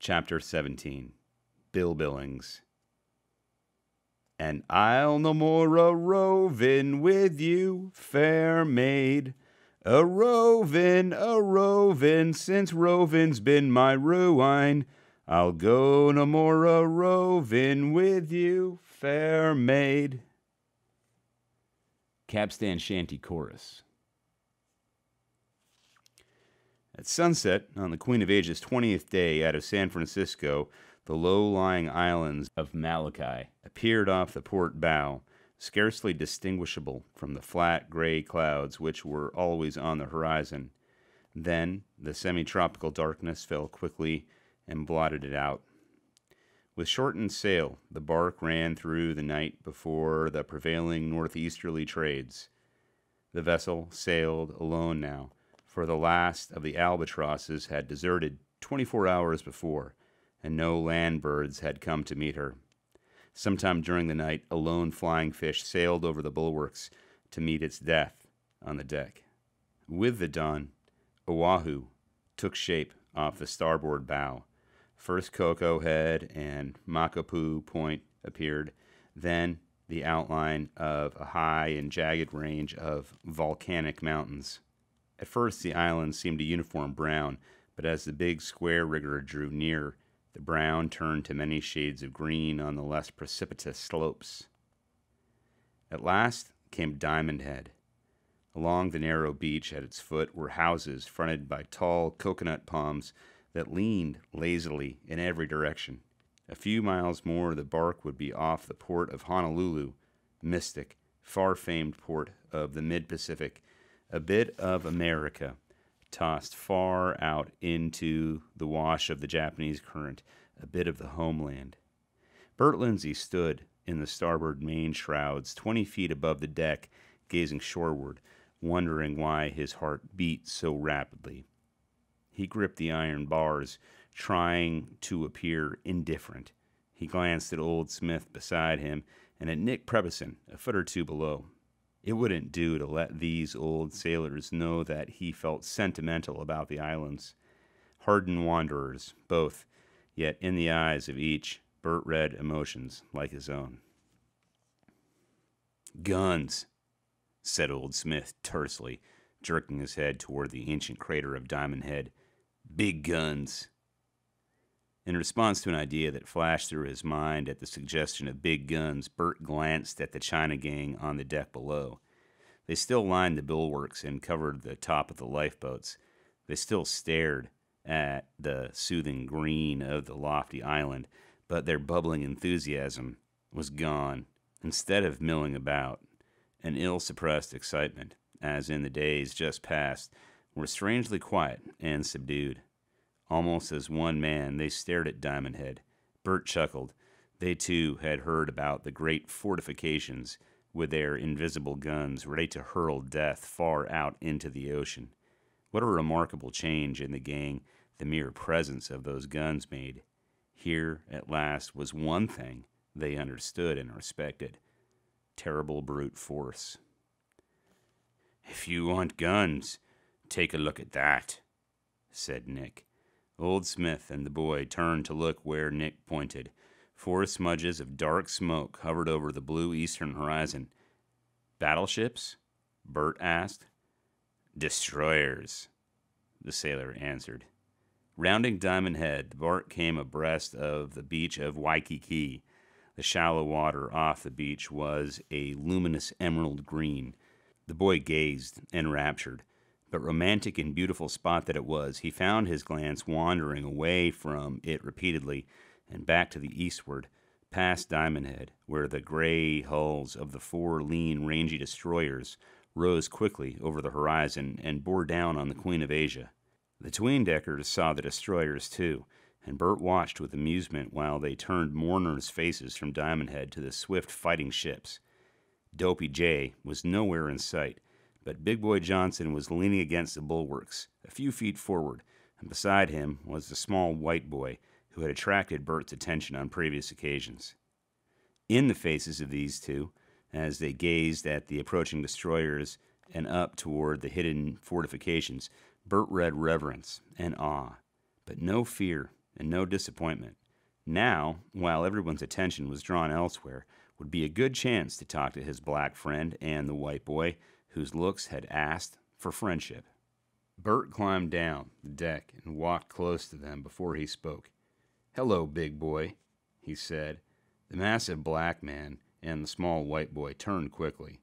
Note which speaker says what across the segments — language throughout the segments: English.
Speaker 1: Chapter 17. Bill Billings. And I'll no more a-rovin' with you, fair maid. A-rovin', since rovin's been my ruine. I'll go no more a-rovin' with you, fair maid. Capstan Shanty Chorus. At sunset, on the Queen of Asia's 20th day out of San Francisco, the low-lying islands of Molokai appeared off the port bow, scarcely distinguishable from the flat gray clouds which were always on the horizon. Then the semi-tropical darkness fell quickly and blotted it out. With shortened sail, the bark ran through the night before the prevailing northeasterly trades. The vessel sailed alone now, for the last of the albatrosses had deserted 24 hours before, and no land birds had come to meet her. Sometime during the night, a lone flying fish sailed over the bulwarks to meet its death on the deck. With the dawn, Oahu took shape off the starboard bow. First Cocoa Head and Makapu Point appeared, then the outline of a high and jagged range of volcanic mountains. At first the island seemed a uniform brown, but as the big square rigger drew near, the brown turned to many shades of green on the less precipitous slopes. At last came Diamond Head. Along the narrow beach at its foot were houses fronted by tall coconut palms that leaned lazily in every direction. A few miles more the bark would be off the port of Honolulu, mystic, far-famed port of the mid-Pacific, a bit of America, tossed far out into the wash of the Japanese current, a bit of the homeland. Bert Lindsay stood in the starboard main shrouds, 20 feet above the deck, gazing shoreward, wondering why his heart beat so rapidly. He gripped the iron bars, trying to appear indifferent. He glanced at Old Smith beside him and at Nick Prebison, a foot or two below. It wouldn't do to let these old sailors know that he felt sentimental about the islands. Hardened wanderers, both, yet in the eyes of each, Bert read emotions like his own. "Guns," said Old Smith tersely, jerking his head toward the ancient crater of Diamond Head. "Big guns." In response to an idea that flashed through his mind at the suggestion of big guns, Bert glanced at the China gang on the deck below. They still lined the bulwarks and covered the top of the lifeboats. They still stared at the soothing green of the lofty island, but their bubbling enthusiasm was gone. Instead of milling about, an ill-suppressed excitement, as in the days just past, were strangely quiet and subdued. Almost as one man, they stared at Diamond Head. Bert chuckled. They, too, had heard about the great fortifications with their invisible guns ready to hurl death far out into the ocean. What a remarkable change in the gang the mere presence of those guns made. Here, at last, was one thing they understood and respected: terrible brute force. "If you want guns, take a look at that," said Nick. Old Smith and the boy turned to look where Nick pointed. 4 smudges of dark smoke hovered over the blue eastern horizon. "Battleships?" Bert asked. "Destroyers," the sailor answered. Rounding Diamond Head, the bark came abreast of the beach of Waikiki. The shallow water off the beach was a luminous emerald green. The boy gazed, enraptured. But romantic and beautiful spot that it was, he found his glance wandering away from it repeatedly and back to the eastward, past Diamond Head, where the gray hulls of the 4 lean, rangy destroyers rose quickly over the horizon and bore down on the Queen of Asia. The tween-deckers saw the destroyers, too, and Bert watched with amusement while they turned mourners' faces from Diamond Head to the swift fighting ships. Dopey J was nowhere in sight, but Big Boy Johnson was leaning against the bulwarks, a few feet forward, and beside him was the small white boy who had attracted Bert's attention on previous occasions. In the faces of these two, as they gazed at the approaching destroyers and up toward the hidden fortifications, Bert read reverence and awe, but no fear and no disappointment. Now, while everyone's attention was drawn elsewhere, would be a good chance to talk to his black friend and the white boy, whose looks had asked for friendship. Bert climbed down the deck and walked close to them before he spoke. "Hello, big boy," he said. The massive black man and the small white boy turned quickly.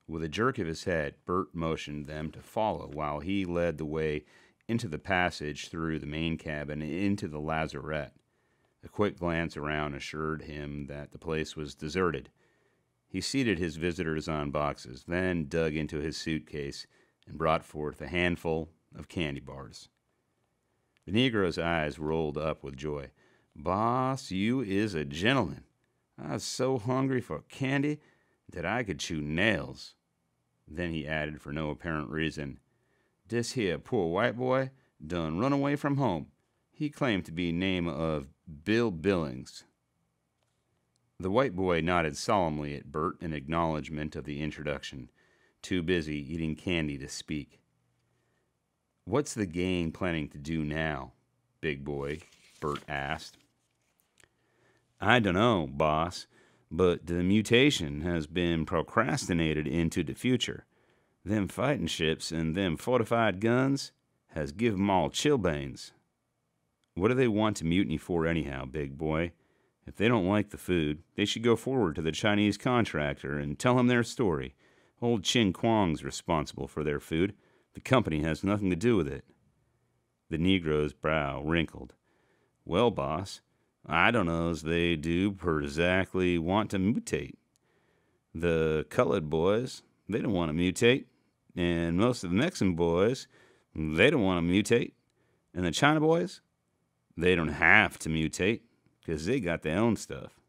Speaker 1: With a jerk of his head, Bert motioned them to follow while he led the way into the passage through the main cabin and into the lazarette. A quick glance around assured him that the place was deserted. He seated his visitors on boxes, then dug into his suitcase and brought forth a handful of candy bars. The Negro's eyes rolled up with joy. "Boss, you is a gentleman. I was so hungry for candy that I could chew nails." Then he added, for no apparent reason, "Dis here poor white boy done run away from home. He claimed to be name of Bill Billings." The white boy nodded solemnly at Bert in acknowledgement of the introduction, too busy eating candy to speak. "What's the gang planning to do now, big boy?" Bert asked. "I dunno, boss, but the mutation has been procrastinated into the future. Them fighting ships and them fortified guns has give 'em all chilblains." "What do they want to mutiny for anyhow, big boy? If they don't like the food, they should go forward to the Chinese contractor and tell him their story. Old Chin Kwong's responsible for their food. The company has nothing to do with it." The Negro's brow wrinkled. "Well, boss, I don't know as they do perzactly want to mutate. The colored boys, they don't want to mutate, and most of the Mexican boys, they don't want to mutate, and the China boys, they don't have to mutate, because they got their own stuff."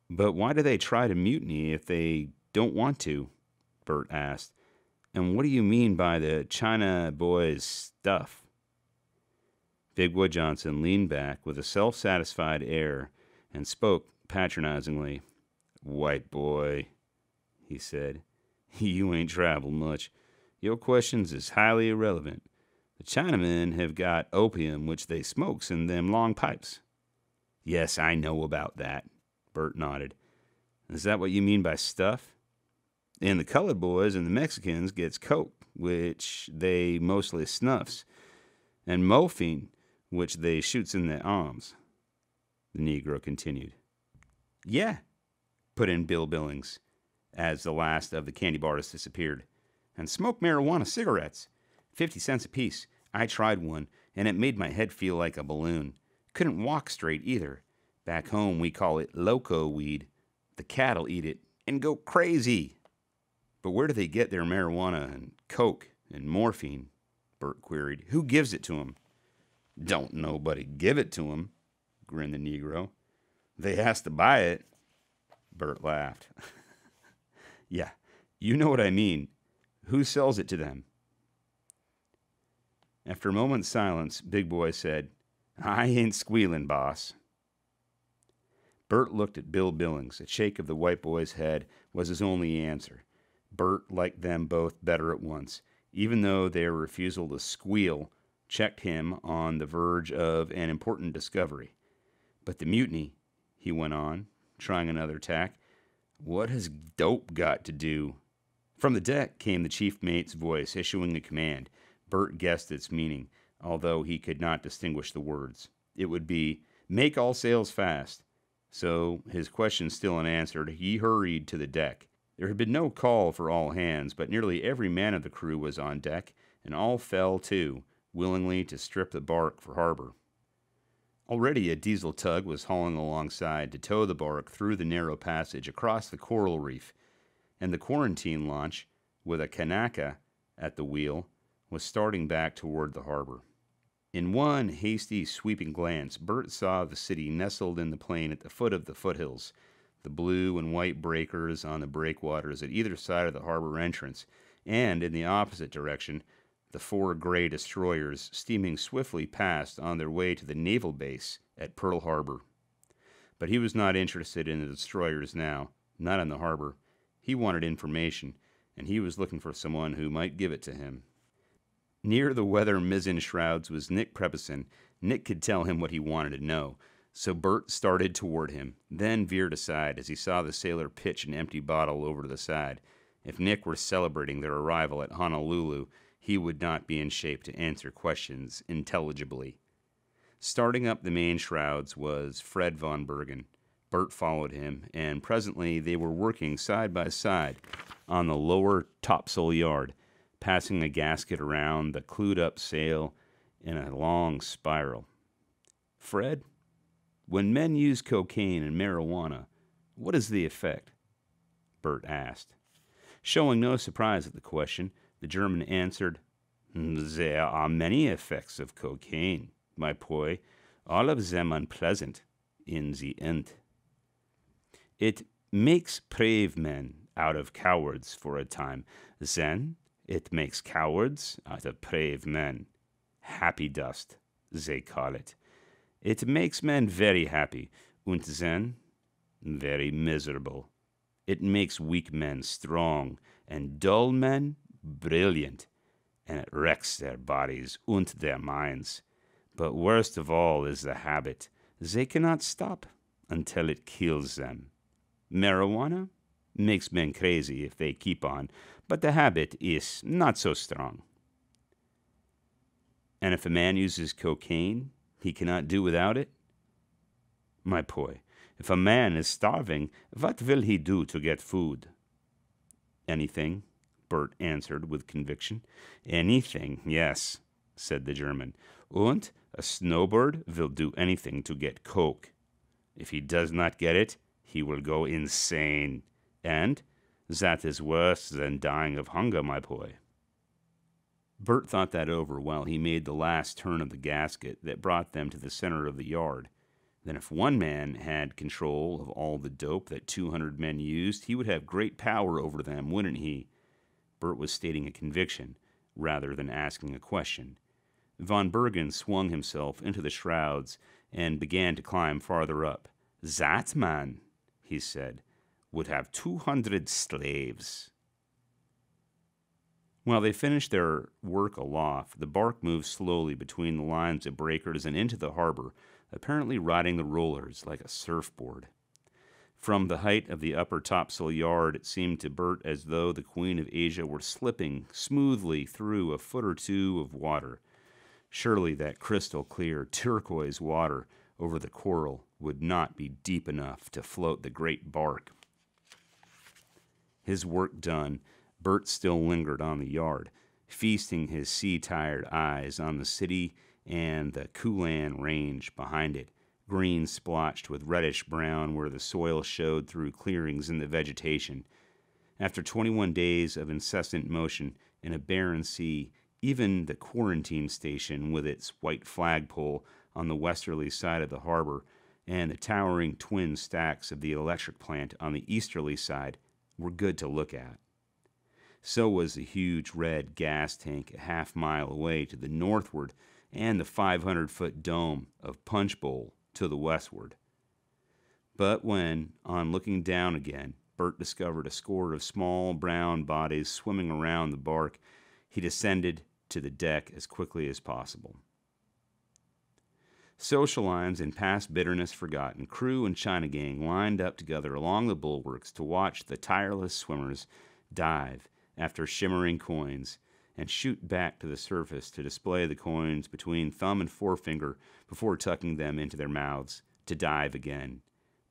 Speaker 1: "But why do they try to mutiny if they don't want to?" Bert asked. "And what do you mean by the China boys' stuff?" Big Boy Johnson leaned back with a self-satisfied air and spoke patronizingly. "White boy," he said, "you ain't traveled much. Your questions is highly irrelevant. The Chinamen have got opium which they smokes in them long pipes." "Yes, I know about that," Bert nodded. "Is that what you mean by stuff? And the colored boys and the Mexicans gets coke, which they mostly snuffs, and morphine, which they shoots in their arms." The Negro continued. "Yeah," put in Bill Billings, as the last of the candy bars disappeared. "And smoke marijuana cigarettes. 50 cents apiece. I tried one, and it made my head feel like a balloon. Couldn't walk straight either. Back home we call it loco weed. The cattle eat it and go crazy." "But where do they get their marijuana and coke and morphine?" Bert queried. "Who gives it to 'em?" "Don't nobody give it to 'em," grinned the Negro. "They has to buy it." Bert laughed. "Yeah, you know what I mean. Who sells it to them?" After a moment's silence, Big Boy said, "I ain't squealing, boss." Bert looked at Bill Billings. A shake of the white boy's head was his only answer. Bert liked them both better at once, even though their refusal to squeal checked him on the verge of an important discovery. "But the mutiny," he went on, trying another tack, "what has dope got to do?" From the deck came the chief mate's voice, issuing a command. Bert guessed its meaning, although he could not distinguish the words. It would be, "Make all sails fast." So, his question still unanswered, he hurried to the deck. There had been no call for all hands, but nearly every man of the crew was on deck, and all fell to, willingly to strip the bark for harbor. Already a diesel tug was hauling alongside to tow the bark through the narrow passage across the coral reef, and the quarantine launch, with a Kanaka at the wheel, was starting back toward the harbor. In one hasty, sweeping glance, Bert saw the city nestled in the plain at the foot of the foothills, the blue and white breakers on the breakwaters at either side of the harbor entrance, and, in the opposite direction, the 4 gray destroyers steaming swiftly past on their way to the naval base at Pearl Harbor. But he was not interested in the destroyers now, not in the harbor. He wanted information, and he was looking for someone who might give it to him. Near the weather mizzen shrouds was Nick Prepison. Nick could tell him what he wanted to know, so Bert started toward him, then veered aside as he saw the sailor pitch an empty bottle over to the side. If Nick were celebrating their arrival at Honolulu, he would not be in shape to answer questions intelligibly. Starting up the main shrouds was Fred von Bergen. Bert followed him, and presently they were working side by side on the lower topsail yard, passing a gasket around the clewed-up sail in a long spiral. "Fred, when men use cocaine and marijuana, what is the effect?" Bert asked. Showing no surprise at the question, the German answered, "There are many effects of cocaine, my boy, all of them unpleasant in the end. It makes brave men out of cowards for a time. Then it makes cowards out of brave men. Happy dust, they call it. It makes men very happy, and then very miserable. It makes weak men strong, and dull men brilliant, and it wrecks their bodies and their minds. But worst of all is the habit. They cannot stop until it kills them. Marijuana makes men crazy if they keep on, but the habit is not so strong." "And if a man uses cocaine, he cannot do without it?" "My boy, if a man is starving, what will he do to get food?" "Anything," Bert answered with conviction. "Anything, yes," said the German. "And a snowbird will do anything to get coke. If he does not get it, he will go insane. And that is worse than dying of hunger, my boy." Bert thought that over while he made the last turn of the gasket that brought them to the center of the yard. Then if one man had control of all the dope that 200 men used, he would have great power over them, wouldn't he? Bert was stating a conviction rather than asking a question. Von Bergen swung himself into the shrouds and began to climb farther up. "That man," he said, "would have 200 slaves." While they finished their work aloft, the bark moved slowly between the lines of breakers and into the harbor, apparently riding the rollers like a surfboard. From the height of the upper topsail yard, it seemed to Bert as though the Queen of Asia were slipping smoothly through a foot or two of water. Surely that crystal-clear turquoise water over the coral would not be deep enough to float the great bark. His work done, Bert still lingered on the yard, feasting his sea-tired eyes on the city and the Kulan Range behind it, green splotched with reddish-brown where the soil showed through clearings in the vegetation. After 21 days of incessant motion in a barren sea, even the quarantine station with its white flagpole on the westerly side of the harbor and the towering twin stacks of the electric plant on the easterly side were good to look at. So was the huge red gas tank a half-mile away to the northward and the 500-foot dome of Punch Bowl to the westward. But when, on looking down again, Bert discovered a score of small brown bodies swimming around the bark, he descended to the deck as quickly as possible. Social lines and past bitterness forgotten, crew and China gang lined up together along the bulwarks to watch the tireless swimmers dive after shimmering coins and shoot back to the surface to display the coins between thumb and forefinger before tucking them into their mouths to dive again.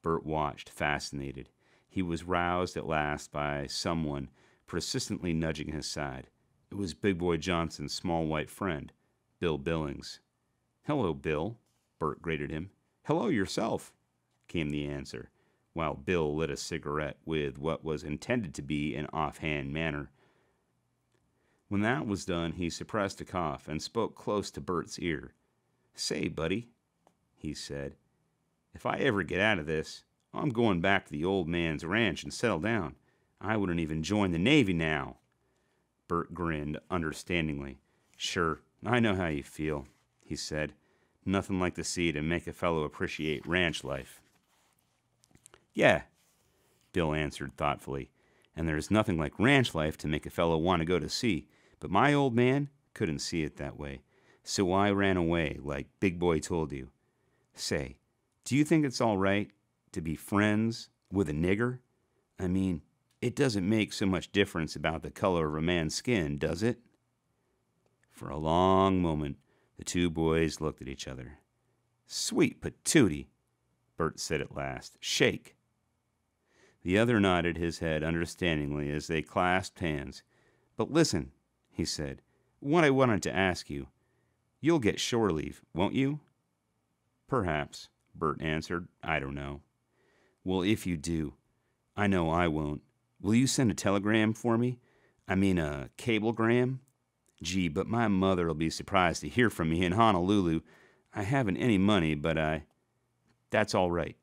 Speaker 1: Bert watched, fascinated. He was roused at last by someone persistently nudging his side. It was Big Boy Johnson's small white friend, Bill Billings. "Hello, Bill," Bert greeted him. "Hello yourself," came the answer, while Bill lit a cigarette with what was intended to be an offhand manner. When that was done, he suppressed a cough and spoke close to Bert's ear. "Say, buddy," he said, "if I ever get out of this, I'm going back to the old man's ranch and settle down. I wouldn't even join the Navy now." Bert grinned understandingly. "Sure, I know how you feel," he said. "Nothing like the sea to make a fellow appreciate ranch life." "Yeah," Bill answered thoughtfully, "and there's nothing like ranch life to make a fellow want to go to sea. But my old man, couldn't see it that way. So I ran away, like Big Boy told you. Say, do you think it's all right to be friends with a nigger? I mean, it doesn't make so much difference about the color of a man's skin, does it? For a long moment, the two boys looked at each other. Sweet patootie, Bert said at last. Shake. The other nodded his head understandingly as they clasped hands. But listen, he said, what I wanted to ask you. You'll get shore leave, won't you? Perhaps, Bert answered. I don't know. Well, if you do, I know I won't. Will you send a telegram for me? I mean a cablegram? Gee, but my mother'll be surprised to hear from me in Honolulu. I haven't any money, but That's all right,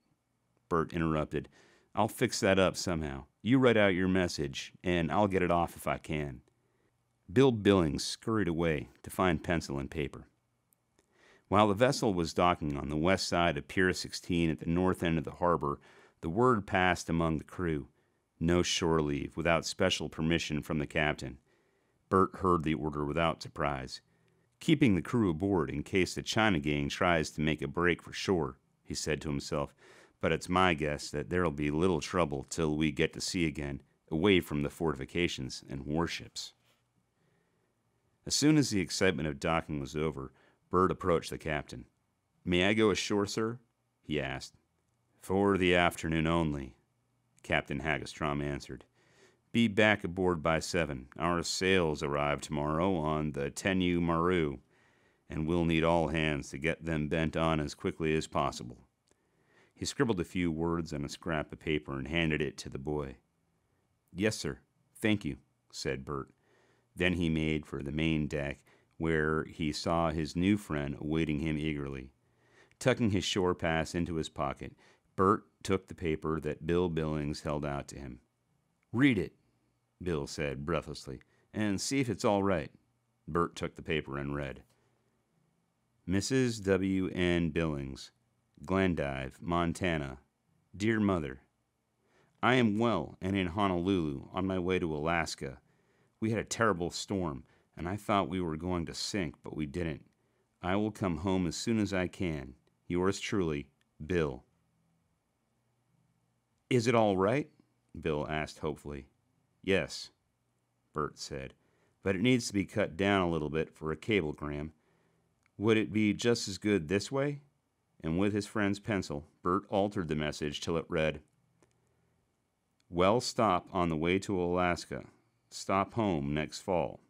Speaker 1: Bert interrupted. I'll fix that up somehow. You write out your message, and I'll get it off if I can. Bill Billings scurried away to find pencil and paper. While the vessel was docking on the west side of Pier 16 at the north end of the harbor, the word passed among the crew. No shore leave without special permission from the captain. Bert heard the order without surprise. Keeping the crew aboard in case the China gang tries to make a break for shore, he said to himself, but it's my guess that there'll be little trouble till we get to sea again, away from the fortifications and warships. As soon as the excitement of docking was over, Bert approached the captain. May I go ashore, sir? He asked. For the afternoon only, Captain Hagestrom answered. Be back aboard by 7. Our sails arrive tomorrow on the Tenyu Maru, and we'll need all hands to get them bent on as quickly as possible. He scribbled a few words on a scrap of paper and handed it to the boy. Yes, sir. Thank you, said Bert. Then he made for the main deck, where he saw his new friend awaiting him eagerly. Tucking his shore pass into his pocket, Bert took the paper that Bill Billings held out to him. Read it, Bill said breathlessly, and see if it's all right. Bert took the paper and read. Mrs. W. N. Billings, Glendive, Montana. Dear Mother, I am well and in Honolulu on my way to Alaska. We had a terrible storm, and I thought we were going to sink, but we didn't. I will come home as soon as I can. Yours truly, Bill. Is it all right? Bill asked hopefully. Yes, Bert said, but it needs to be cut down a little bit for a cablegram. Would it be just as good this way? And with his friend's pencil, Bert altered the message till it read, Well, stop on the way to Alaska. Stop home next fall.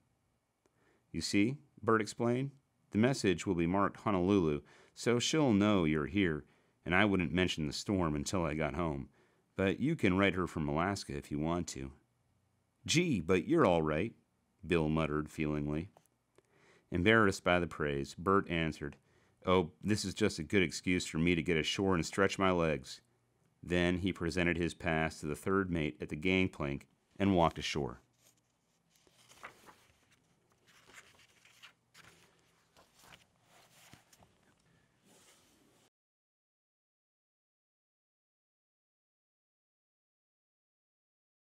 Speaker 1: You see, Bert explained, the message will be marked Honolulu, so she'll know you're here, and I wouldn't mention the storm until I got home. But you can write her from Alaska if you want to. Gee, but you're all right, Bill muttered feelingly. Embarrassed by the praise, Bert answered, Oh, this is just a good excuse for me to get ashore and stretch my legs. Then he presented his pass to the third mate at the gangplank and walked ashore.